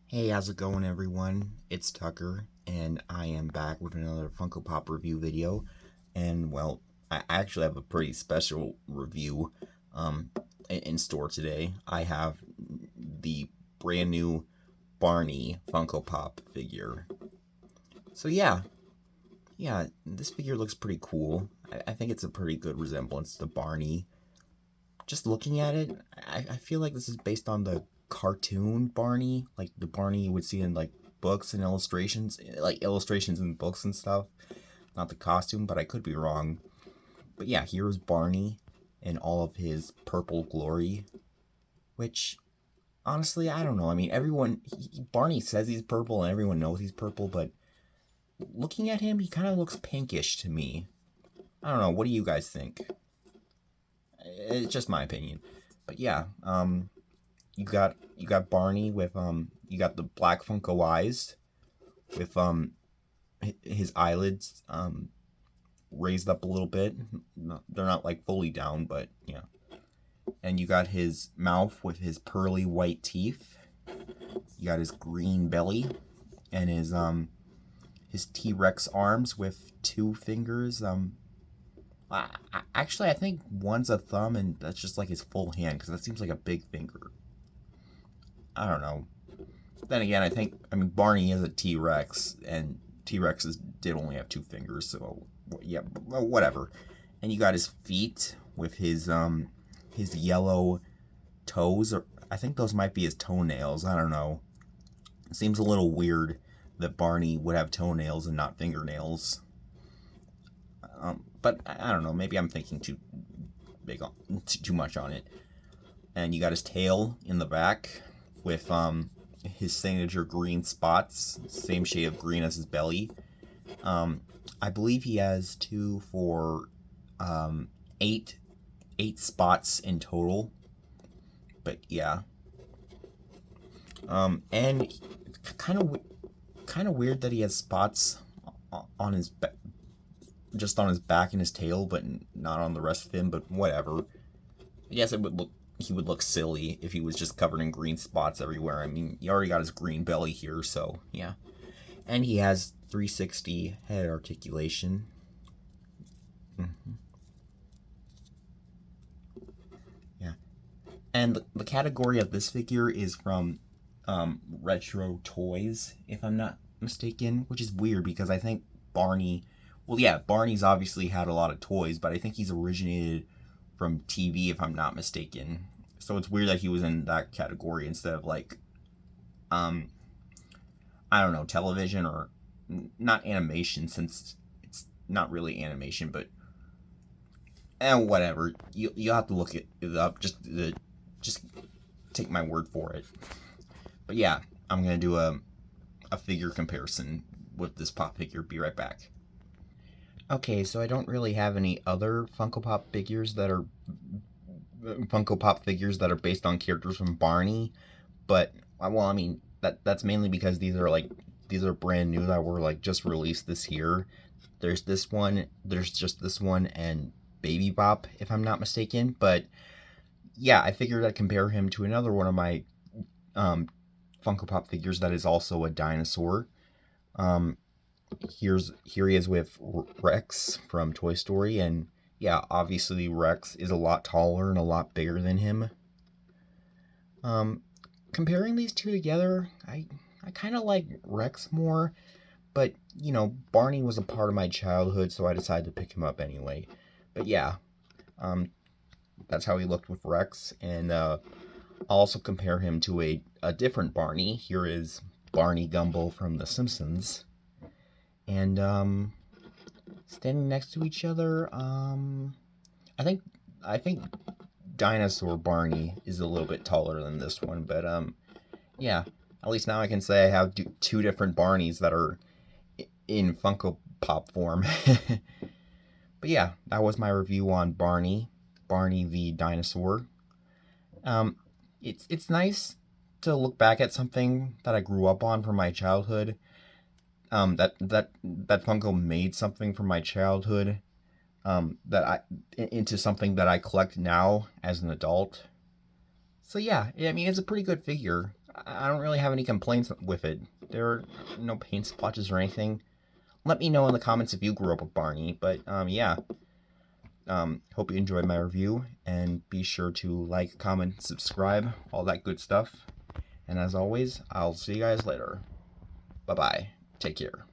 Hey, how's it going, everyone? It's Tucker, and I am back with another Funko Pop review video. And, well, I actually have a pretty special review um, in store today. I have the brand new Barney Funko Pop figure. So, yeah, this figure looks pretty cool. I think it's a pretty good resemblance to Barney. Just looking at it, I feel like this is based on the cartoon Barney, like the Barney you would see in like books and illustrations, like illustrations in books and stuff. Not the costume, but I could be wrong. But yeah, here's Barney in all of his purple glory, which honestly, I don't know. I mean, Barney says he's purple and everyone knows he's purple, but looking at him, he kind of looks pinkish to me. I don't know. What do you guys think? It's just my opinion. But yeah, you got Barney with you got the black Funko eyes with his eyelids raised up a little bit. They're not like fully down, but yeah. And you got his mouth with his pearly white teeth. You got his green belly and his T-Rex arms with two fingers. Actually, I think one's a thumb and that's just like his full hand because that seems like a big finger. I don't know. Then again, I mean, Barney is a T-Rex, and T-Rexes did only have two fingers, so yeah, well, whatever. And you got his feet with his yellow toes, or I think those might be his toenails. I don't know. It seems a little weird that Barney would have toenails and not fingernails. But I don't know. Maybe I'm thinking too much on it. And you got his tail in the back with his signature green spots, same shade of green as his belly. I believe he has eight spots in total. But yeah, and kind of weird that he has spots on his just on his back and his tail, but not on the rest of him. But whatever. Yes, he would look silly if he was just covered in green spots everywhere. I mean, he already got his green belly here, so yeah. And he has 360 head articulation. Mm-hmm. Yeah. And the category of this figure is from retro toys, if I'm not mistaken, which is weird because I think Barney, well, yeah, Barney's obviously had a lot of toys, but I think he's originated from TV, if I'm not mistaken. So it's weird that he was in that category instead of like, I don't know, television or not animation, since it's not really animation, but whatever. You have to look it up. Just take my word for it. But yeah, I'm gonna do a figure comparison with this pop figure. Be right back. Okay, so I don't really have any other Funko Pop figures that are based on characters from Barney, but well, I mean that's mainly because these are brand new that were like just released this year. There's just this one, and Baby Bop, if I'm not mistaken. But yeah, I figured I'd compare him to another one of my Funko Pop figures that is also a dinosaur. Here he is with Rex from Toy Story, and yeah, obviously Rex is a lot taller and a lot bigger than him. Comparing these two together, I kind of like Rex more, but you know, Barney was a part of my childhood, so I decided to pick him up anyway. But yeah, that's how he looked with Rex, and I'll also compare him to a different Barney. Here is Barney Gumble from The Simpsons. And standing next to each other, I think Dinosaur Barney is a little bit taller than this one, but yeah, at least now I can say I have two different Barneys that are in Funko Pop form. But yeah, that was my review on Barney the dinosaur. It's nice to look back at something that I grew up on from my childhood. That Funko made something from my childhood, into something that I collect now as an adult. So yeah, I mean, it's a pretty good figure. I don't really have any complaints with it. There are no paint splotches or anything. Let me know in the comments if you grew up with Barney. But yeah. Hope you enjoyed my review, and be sure to like, comment, subscribe, all that good stuff. And as always, I'll see you guys later. Bye-bye. Take care.